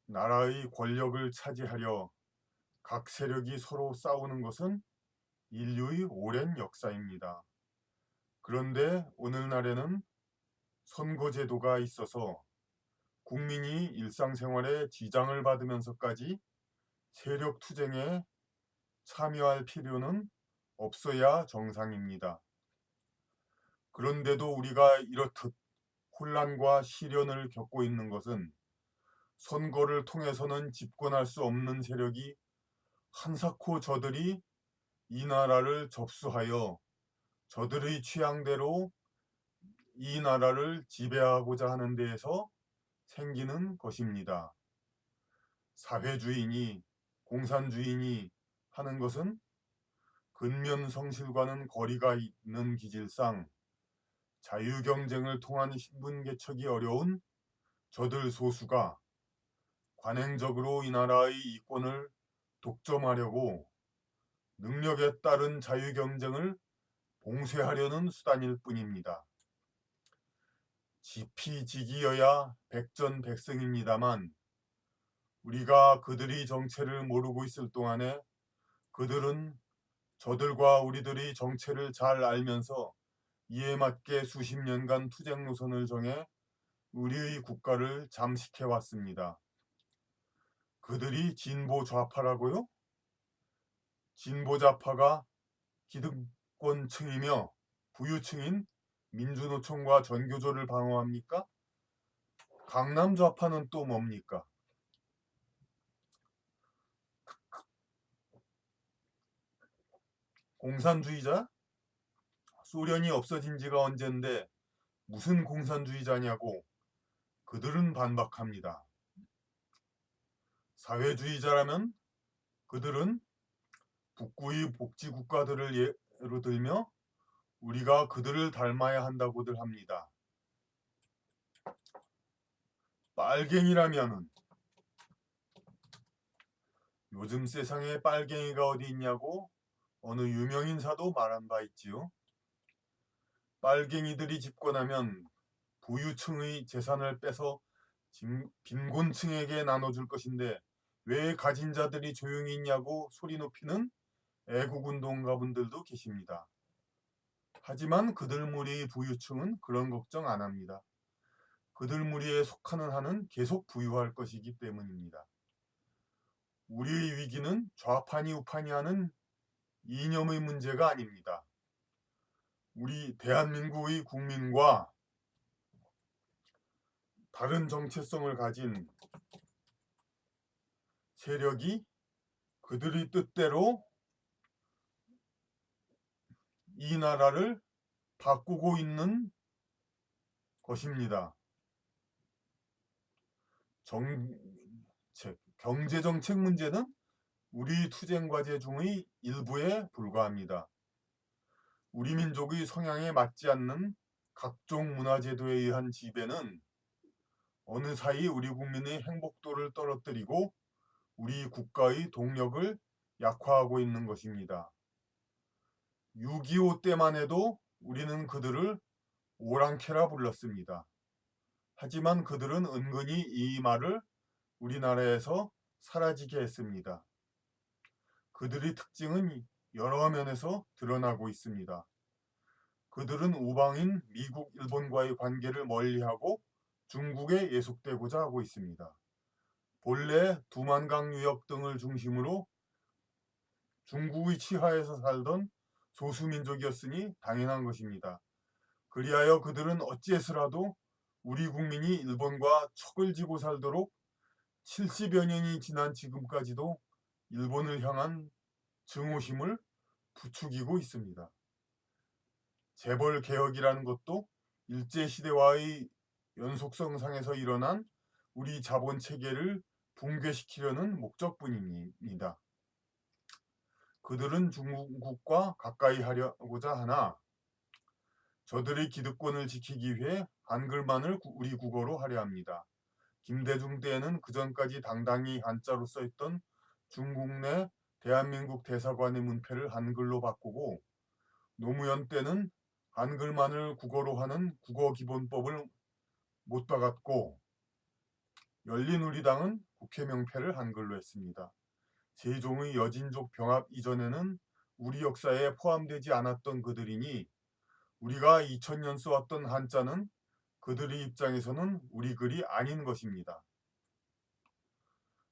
나라의 권력을 차지하려 각 세력이 서로 싸우는 것은 인류의 오랜 역사입니다. 그런데 오늘날에는 선거제도가 있어서 국민이 일상생활에 지장을 받으면서까지 세력 투쟁에 참여할 필요는 없어야 정상입니다. 그런데도 우리가 이렇듯 혼란과 시련을 겪고 있는 것은 선거를 통해서는 집권할 수 없는 세력이 한사코 저들이 이 나라를 접수하여 저들의 취향대로 이 나라를 지배하고자 하는 데에서 생기는 것입니다. 사회주의니 공산주의니 하는 것은 근면성실과는 거리가 있는 기질상 자유경쟁을 통한 신분개척이 어려운 저들 소수가 관행적으로 이 나라의 이권을 독점하려고 능력에 따른 자유경쟁을 봉쇄하려는 수단일 뿐입니다. 지피지기여야 백전백승입니다만 우리가 그들이 정체를 모르고 있을 동안에 그들은 저들과 우리들이 정체를 잘 알면서 이에 맞게 수십 년간 투쟁 노선을 정해 우리의 국가를 잠식해 왔습니다. 그들이 진보 좌파라고요? 진보 좌파가 기득권층이며 부유층인 민주노총과 전교조를 방어합니까? 강남 좌파는 또 뭡니까? 공산주의자? 소련이 없어진 지가 언젠데 무슨 공산주의자냐고 그들은 반박합니다. 사회주의자라면 그들은 북구의 복지국가들을 예로 들며 우리가 그들을 닮아야 한다고들 합니다. 빨갱이라면은 요즘 세상에 빨갱이가 어디 있냐고 어느 유명인사도 말한 바 있지요. 빨갱이들이 집권하면 부유층의 재산을 빼서 빈곤층에게 나눠줄 것인데 왜 가진 자들이 조용히 있냐고 소리 높이는 애국운동가분들도 계십니다. 하지만 그들 무리의 부유층은 그런 걱정 안 합니다. 그들 무리에 속하는 한은 계속 부유할 것이기 때문입니다. 우리의 위기는 좌파니 우파니 하는 이념의 문제가 아닙니다. 우리 대한민국의 국민과 다른 정체성을 가진 세력이 그들의 뜻대로 이 나라를 바꾸고 있는 것입니다. 경제정책 문제는 우리 투쟁과제 중의 일부에 불과합니다. 우리 민족의 성향에 맞지 않는 각종 문화제도에 의한 지배는 어느 사이 우리 국민의 행복도를 떨어뜨리고 우리 국가의 동력을 약화하고 있는 것입니다. 6.25 때만 해도 우리는 그들을 오랑캐라 불렀습니다. 하지만 그들은 은근히 이 말을 우리나라에서 사라지게 했습니다. 그들의 특징은 여러 면에서 드러나고 있습니다. 그들은 우방인 미국, 일본과의 관계를 멀리하고 중국에 예속되고자 하고 있습니다. 본래 두만강 유역 등을 중심으로 중국의 치하에서 살던 소수민족이었으니 당연한 것입니다. 그리하여 그들은 어찌해서라도 우리 국민이 일본과 척을 지고 살도록 70여 년이 지난 지금까지도 일본을 향한 증오심을 부추기고 있습니다. 재벌 개혁이라는 것도 일제시대와의 연속성상에서 일어난 우리 자본 체계를 붕괴시키려는 목적뿐입니다. 그들은 중국과 가까이 하려고자 하나 저들의 기득권을 지키기 위해 한글만을 우리 국어로 하려 합니다. 김대중 때에는 그전까지 당당히 한자로 써있던 중국 내 대한민국 대사관의 문패를 한글로 바꾸고 노무현 때는 한글만을 국어로 하는 국어기본법을 못 박았고 열린우리당은 국회 명패를 한글로 했습니다. 세종의 여진족 병합 이전에는 우리 역사에 포함되지 않았던 그들이니 우리가 2000년 써왔던 한자는 그들의 입장에서는 우리 글이 아닌 것입니다.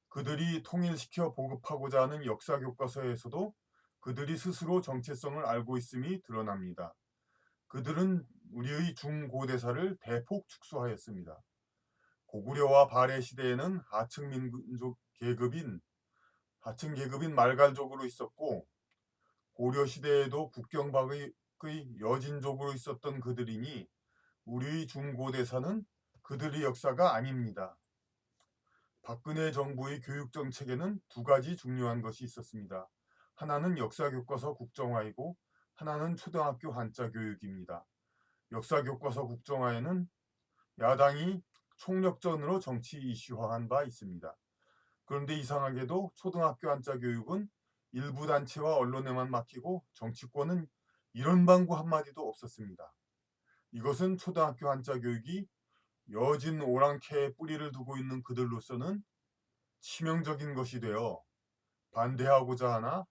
그들이 통일시켜 보급하고자 하는 역사 교과서에서도 그들이 스스로 정체성을 알고 있음이 드러납니다. 그들은 우리의 중고대사를 대폭 축소하였습니다. 고구려와 발해 시대에는 하층 계급인 말갈족으로 있었고 고려 시대에도 국경 밖의 여진족으로 있었던 그들이니 우리의 중고대사는 그들의 역사가 아닙니다. 박근혜 정부의 교육정책에는 두 가지 중요한 것이 있었습니다. 하나는 역사교과서 국정화이고 하나는 초등학교 한자 교육입니다. 역사교과서 국정화에는 야당이 총력전으로 정치 이슈화한 바 있습니다. 그런데 이상하게도 초등학교 한자 교육은 일부 단체와 언론에만 맡기고 정치권은 이런 방구 한마디도 없었습니다. 이것은 초등학교 한자 교육이 여진 오랑캐에 뿌리를 두고 있는 그들로서는 치명적인 것이 되어 반대하고자 하나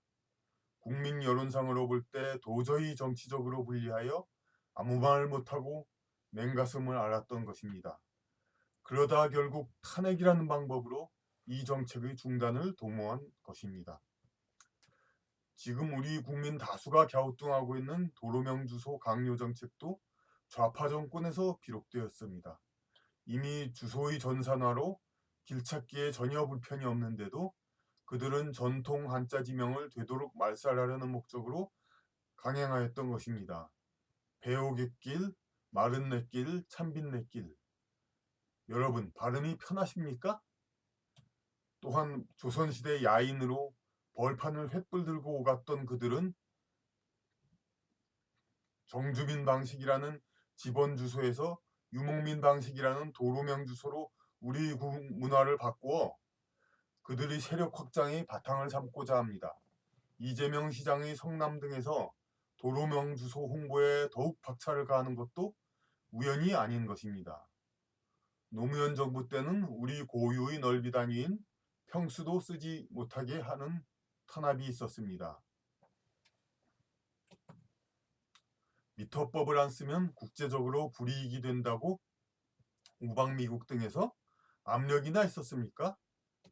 국민 여론상으로 볼 때 도저히 정치적으로 불리하여 아무 말 못하고 냉가슴을 앓았던 것입니다. 그러다 결국 탄핵이라는 방법으로 이 정책의 중단을 도모한 것입니다. 지금 우리 국민 다수가 갸우뚱하고 있는 도로명 주소 강요 정책도 좌파 정권에서 비롯되었습니다. 이미 주소의 전산화로 길찾기에 전혀 불편이 없는데도 그들은 전통 한자 지명을 되도록 말살하려는 목적으로 강행하였던 것입니다. 배옥의 마른내길, 참빈내길. 여러분 발음이 편하십니까? 또한 조선시대 야인으로 벌판을 횃불 들고 오갔던 그들은 정주민 방식이라는 집원 주소에서 유목민 방식이라는 도로명 주소로 우리 문화를 바꾸어 그들의 세력 확장의 바탕을 삼고자 합니다. 이재명 시장의 성남 등에서 도로명 주소 홍보에 더욱 박차를 가하는 것도 우연이 아닌 것입니다. 노무현 정부 때는 우리 고유의 넓이 단위인 평수도 쓰지 못하게 하는 탄압이 있었습니다. 미터법을 안 쓰면 국제적으로 불이익이 된다고 우방 미국 등에서 압력이나 있었습니까?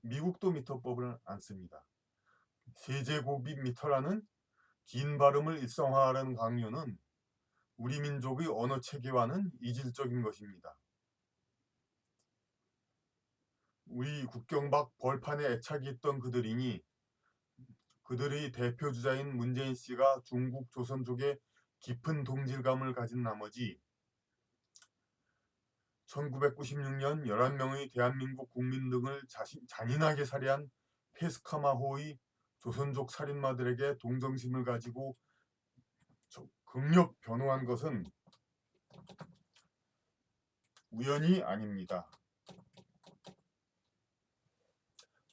미국도 미터법을 안 씁니다. 세제곱미터라는 긴 발음을 일상화하는 강요는 우리 민족의 언어 체계와는 이질적인 것입니다. 우리 국경 밖 벌판에 애착이 있던 그들이니 그들의 대표 주자인 문재인 씨가 중국 조선족에 깊은 동질감을 가진 나머지 1996년 11명의 대한민국 국민 등을 잔인하게 살해한 페스카마호의 조선족 살인마들에게 동정심을 가지고 극력 변호한 것은 우연이 아닙니다.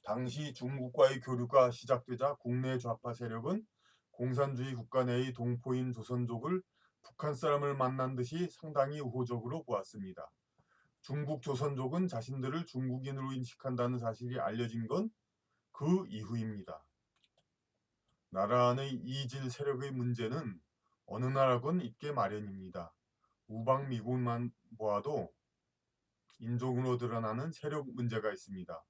당시 중국과의 교류가 시작되자 국내 좌파 세력은 공산주의 국가 내의 동포인 조선족을 북한 사람을 만난 듯이 상당히 우호적으로 보았습니다. 중국 조선족은 자신들을 중국인으로 인식한다는 사실이 알려진 건 그 이후입니다. 나라 안의 이질 세력의 문제는 어느 나라건 있게 마련입니다. 우방 미국만 보아도 인종으로 드러나는 세력 문제가 있습니다.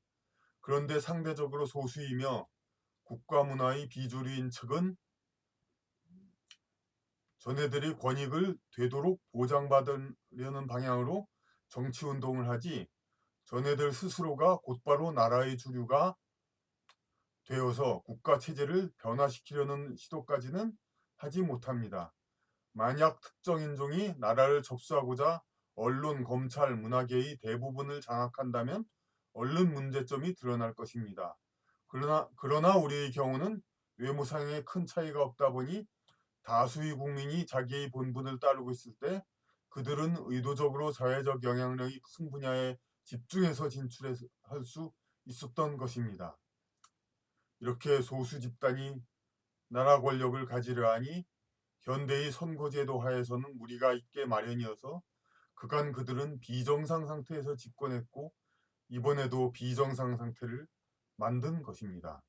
그런데 상대적으로 소수이며 국가 문화의 비주류인 측은 전해들이 권익을 되도록 보장받으려는 방향으로 정치운동을 하지 전해들 스스로가 곧바로 나라의 주류가 되어서 국가 체제를 변화시키려는 시도까지는 하지 못합니다. 만약 특정 인종이 나라를 접수하고자 언론, 검찰, 문화계의 대부분을 장악한다면 얼른 문제점이 드러날 것입니다. 그러나 우리의 경우는 외모상에 큰 차이가 없다 보니 다수의 국민이 자기의 본분을 따르고 있을 때 그들은 의도적으로 사회적 영향력이 큰 분야에 집중해서 진출할 수 있었던 것입니다. 이렇게 소수 집단이 나라 권력을 가지려 하니 현대의 선거제도 하에서는 무리가 있게 마련이어서 그간 그들은 비정상 상태에서 집권했고 이번에도 비정상 상태를 만든 것입니다.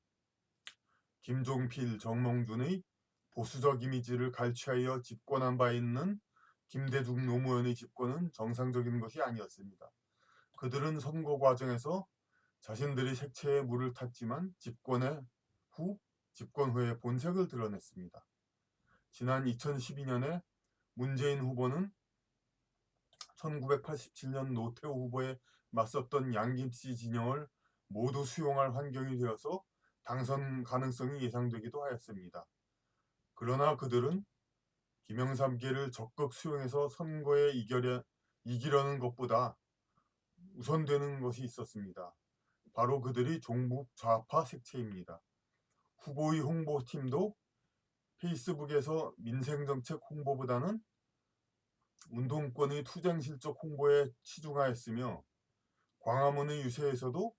김종필, 정몽준의 보수적 이미지를 갈취하여 집권한 바 있는 김대중 노무현의 집권은 정상적인 것이 아니었습니다. 그들은 선거 과정에서 자신들이 색채에 물을 탔지만 집권 후의 본색을 드러냈습니다. 지난 2012년에 문재인 후보는 1987년 노태우 후보에 맞섰던 양김씨 진영을 모두 수용할 환경이 되어서 당선 가능성이 예상되기도 하였습니다. 그러나 그들은 김영삼계를 적극 수용해서 선거에 이기려는 것보다 우선되는 것이 있었습니다. 바로 그들이 종북 좌파 색채입니다. 후보의 홍보팀도 페이스북에서 민생정책 홍보보다는 운동권의 투쟁 실적 홍보에 치중하였으며 광화문의 유세에서도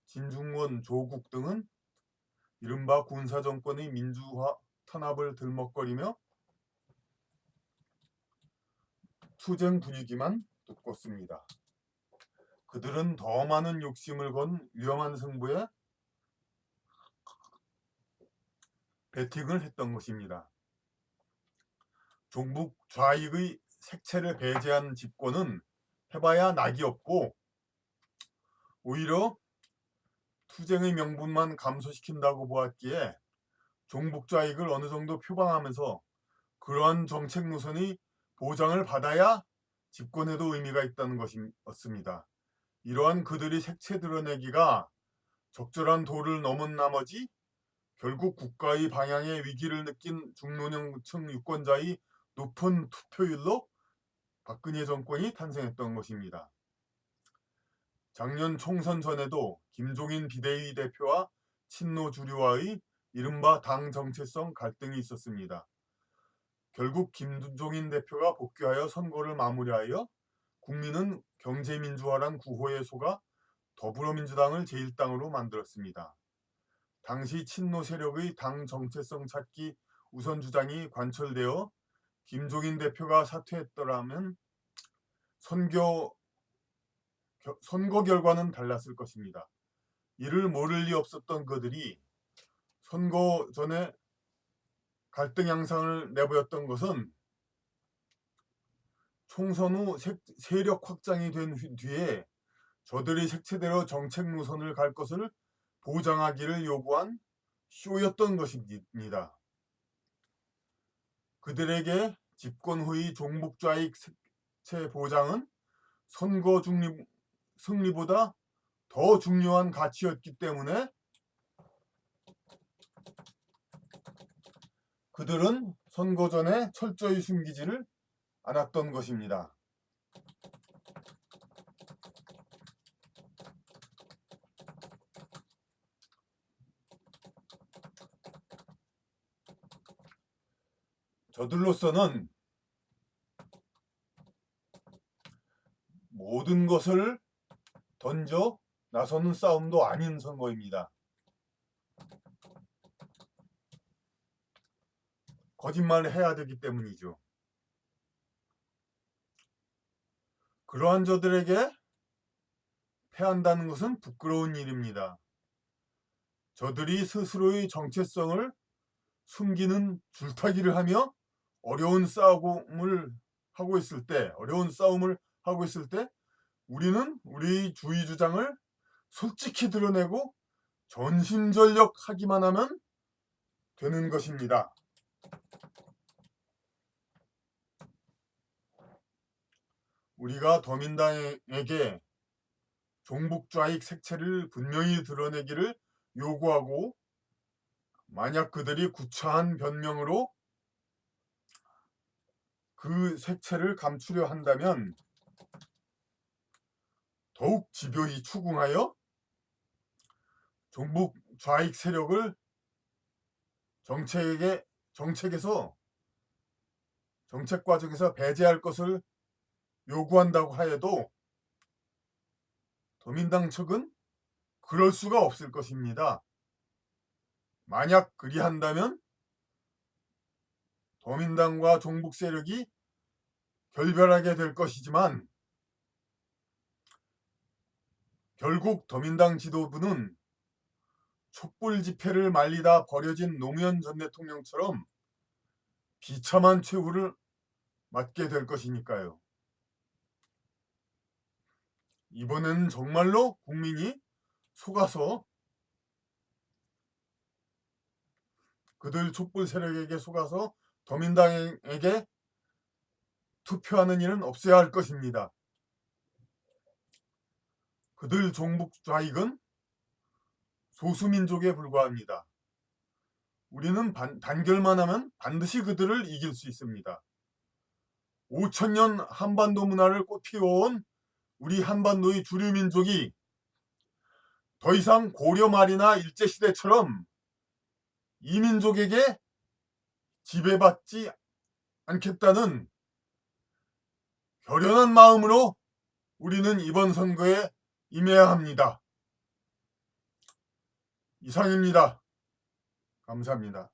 진중권, 조국 등은 이른바 군사정권의 민주화 탄압을 들먹거리며 투쟁 분위기만 돋궜습니다. 그들은 더 많은 욕심을 건 위험한 승부에 배팅을 했던 것입니다. 종북 좌익의 색채를 배제한 집권은 해봐야 낙이 없고 오히려 투쟁의 명분만 감소시킨다고 보았기에 종북 좌익을 어느 정도 표방하면서 그러한 정책 노선이 보장을 받아야 집권에도 의미가 있다는 것이었습니다. 이러한 그들이 색채 드러내기가 적절한 도를 넘은 나머지 결국 국가의 방향에 위기를 느낀 중노년층 유권자의 높은 투표율로 박근혜 정권이 탄생했던 것입니다. 작년 총선 전에도 김종인 비대위 대표와 친노 주류와의 이른바 당 정체성 갈등이 있었습니다. 결국 김종인 대표가 복귀하여 선거를 마무리하여 국민은 경제민주화란 구호에 속아 더불어민주당을 제1당으로 만들었습니다. 당시 친노 세력의 당 정체성 찾기 우선 주장이 관철되어 김종인 대표가 사퇴했더라면 선거 결과는 달랐을 것입니다. 이를 모를 리 없었던 그들이 선거 전에 갈등 양상을 내보였던 것은 총선 후 세력 확장이 된 뒤에 저들이 색채대로 정책 노선을 갈 것을 보장하기를 요구한 쇼였던 것입니다. 그들에게 집권 후의 종북 좌익 색채 보장은 선거 승리보다 더 중요한 가치였기 때문에 그들은 선거 전에 철저히 숨기지를 않았던 것입니다. 저들로서는 모든 것을 던져 나서는 싸움도 아닌 선거입니다. 거짓말을 해야 되기 때문이죠. 그러한 저들에게 패한다는 것은 부끄러운 일입니다. 저들이 스스로의 정체성을 숨기는 줄타기를 하며 어려운 싸움을 하고 있을 때 우리는 우리 주의 주장을 솔직히 드러내고 전심전력 하기만 하면 되는 것입니다. 우리가 더민당에게 종북 좌익 색채를 분명히 드러내기를 요구하고 만약 그들이 구차한 변명으로 그 색채를 감추려 한다면 더욱 집요히 추궁하여 종북 좌익 세력을 정책 과정에서 배제할 것을 요구한다고 하여도 더민당 측은 그럴 수가 없을 것입니다. 만약 그리한다면 더민당과 종북 세력이 결별하게 될 것이지만 결국 더민당 지도부는 촛불 집회를 말리다 버려진 노무현 전 대통령처럼 비참한 최후를 맞게 될 것이니까요. 이번에는 정말로 국민이 속아서 그들 촛불 세력에게 속아서 더민당에게 투표하는 일은 없어야 할 것입니다. 그들 종북 좌익은 소수민족에 불과합니다. 우리는 단결만 하면 반드시 그들을 이길 수 있습니다. 5천년 한반도 문화를 꽃피워온 우리 한반도의 주류 민족이 더 이상 고려 말이나 일제시대처럼 이민족에게 지배받지 않겠다는 결연한 마음으로 우리는 이번 선거에 임해야 합니다. 이상입니다. 감사합니다.